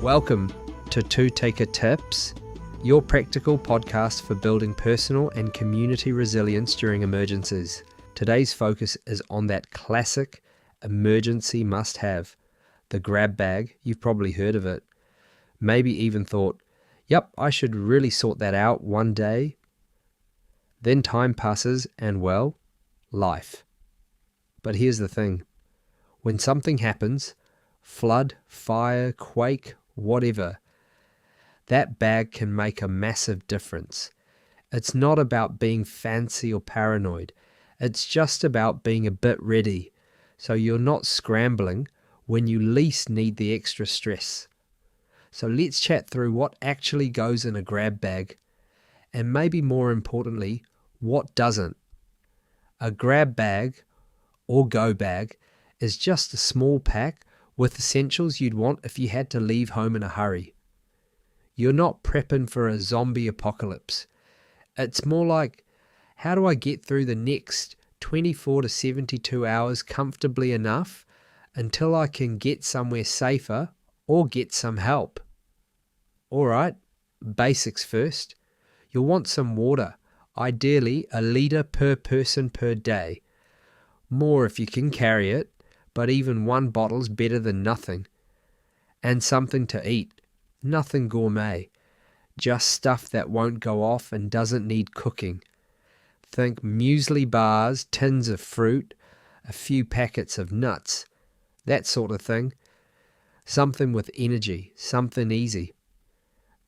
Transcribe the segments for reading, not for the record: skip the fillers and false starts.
Welcome to Tū Tika Tips, your practical podcast for building personal and community resilience during emergencies. Today's focus is on that classic emergency must-have, the grab bag. You've probably heard of it. Maybe even thought, yep, I should really sort that out one day. Then time passes and, well, life. But here's the thing. When something happens, flood, fire, quake, whatever, that bag can make a massive difference. It's not about being fancy or paranoid. It's just about being a bit ready, so you're not scrambling when you least need the extra stress. So let's chat through what actually goes in a grab bag, and maybe more importantly, what doesn't. A grab bag, or go bag, is just a small pack with essentials you'd want if you had to leave home in a hurry. You're not prepping for a zombie apocalypse. It's more like, how do I get through the next 24 to 72 hours comfortably enough until I can get somewhere safer or get some help? Alright, basics first. You'll want some water, ideally a litre per person per day. More if you can carry it, but even one bottle's better than nothing. And something to eat. Nothing gourmet. Just stuff that won't go off and doesn't need cooking. Think muesli bars, tins of fruit, a few packets of nuts. That sort of thing. Something with energy, something easy.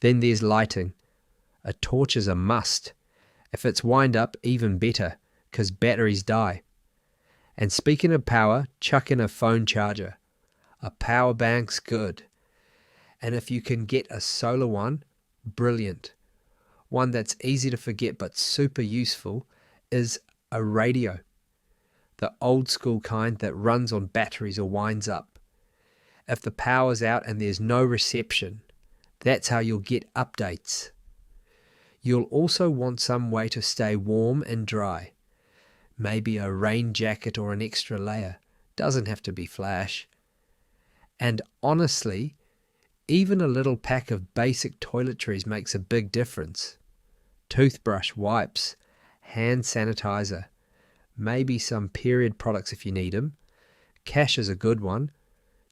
Then there's lighting. A torch is a must. If it's wind up, even better, 'cause batteries die. And speaking of power, chuck in a phone charger. A power bank's good. And if you can get a solar one, brilliant. One that's easy to forget but super useful is a radio. The old school kind that runs on batteries or winds up. If the power's out and there's no reception, that's how you'll get updates. You'll also want some way to stay warm and dry. Maybe a rain jacket or an extra layer. Doesn't have to be flash. And honestly, even a little pack of basic toiletries makes a big difference. Toothbrush, wipes, hand sanitizer, maybe some period products if you need them. Cash is a good one.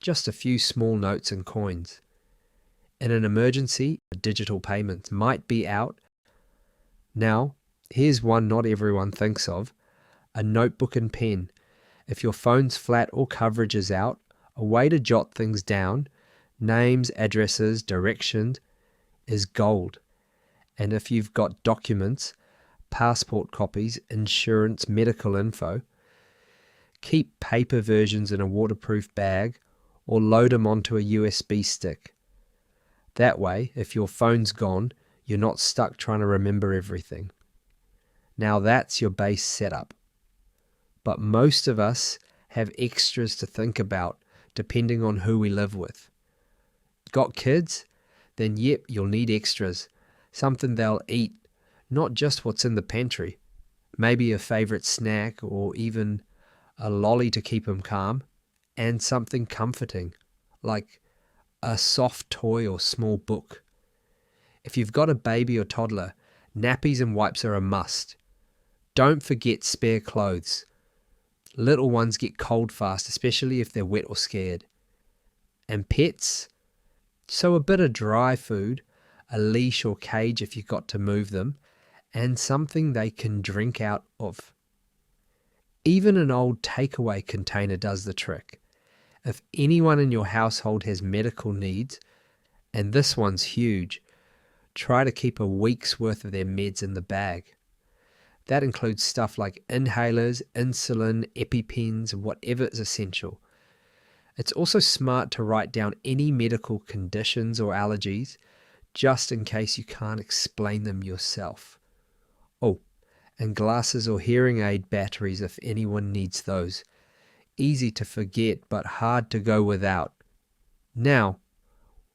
Just a few small notes and coins. In an emergency, digital payments might be out. Now, here's one not everyone thinks of. A notebook and pen. If your phone's flat or coverage is out, a way to jot things down, names, addresses, directions, is gold. And if you've got documents, passport copies, insurance, medical info, keep paper versions in a waterproof bag or load them onto a USB stick. That way, if your phone's gone, you're not stuck trying to remember everything. Now that's your base setup. But most of us have extras to think about depending on who we live with. Got kids? Then yep, you'll need extras. Something they'll eat, not just what's in the pantry. Maybe a favourite snack or even a lolly to keep them calm. And something comforting, like a soft toy or small book. If you've got a baby or toddler, nappies and wipes are a must. Don't forget spare clothes. Little ones get cold fast, especially if they're wet or scared. And pets? So a bit of dry food, a leash or cage if you've got to move them, and something they can drink out of. Even an old takeaway container does the trick. If anyone in your household has medical needs, and this one's huge, try to keep a week's worth of their meds in the bag. That includes stuff like inhalers, insulin, EpiPens, whatever is essential. It's also smart to write down any medical conditions or allergies, just in case you can't explain them yourself. Oh, and glasses or hearing aid batteries if anyone needs those. Easy to forget, but hard to go without. Now,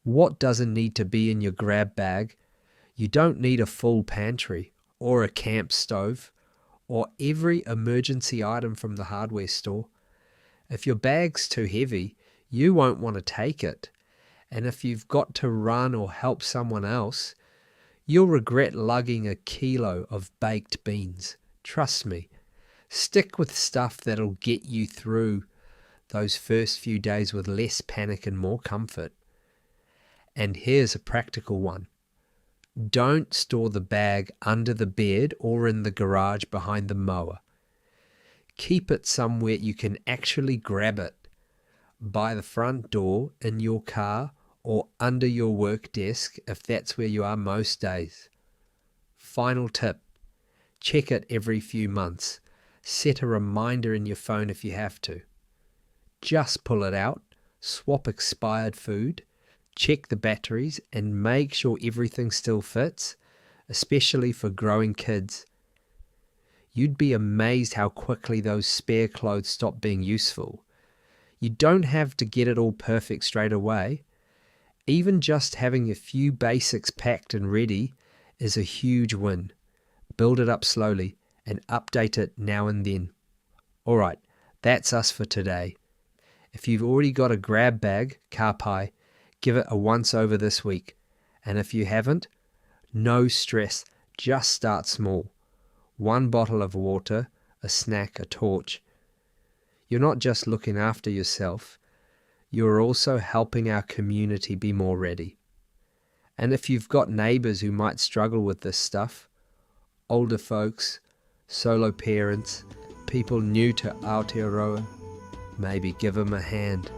what doesn't need to be in your grab bag? You don't need a full pantry, or a camp stove, or every emergency item from the hardware store. If your bag's too heavy, you won't want to take it. And if you've got to run or help someone else, you'll regret lugging a kilo of baked beans. Trust me. Stick with stuff that'll get you through those first few days with less panic and more comfort. And here's a practical one. Don't store the bag under the bed or in the garage behind the mower. Keep it somewhere you can actually grab it, by the front door, in your car, or under your work desk if that's where you are most days. Final tip, check it every few months. Set a reminder in your phone if you have to. Just pull it out, swap expired food, check the batteries, and make sure everything still fits, especially for growing kids. You'd be amazed how quickly those spare clothes stop being useful. You don't have to get it all perfect straight away. Even just having a few basics packed and ready is a huge win. Build it up slowly and update it now and then. Alright, that's us for today. If you've already got a grab bag, ka pai, give it a once over this week. And if you haven't, no stress, just start small. 1 bottle of water, a snack, a torch. You're not just looking after yourself, you're also helping our community be more ready. And if you've got neighbours who might struggle with this stuff, older folks, solo parents, people new to Aotearoa, maybe give them a hand.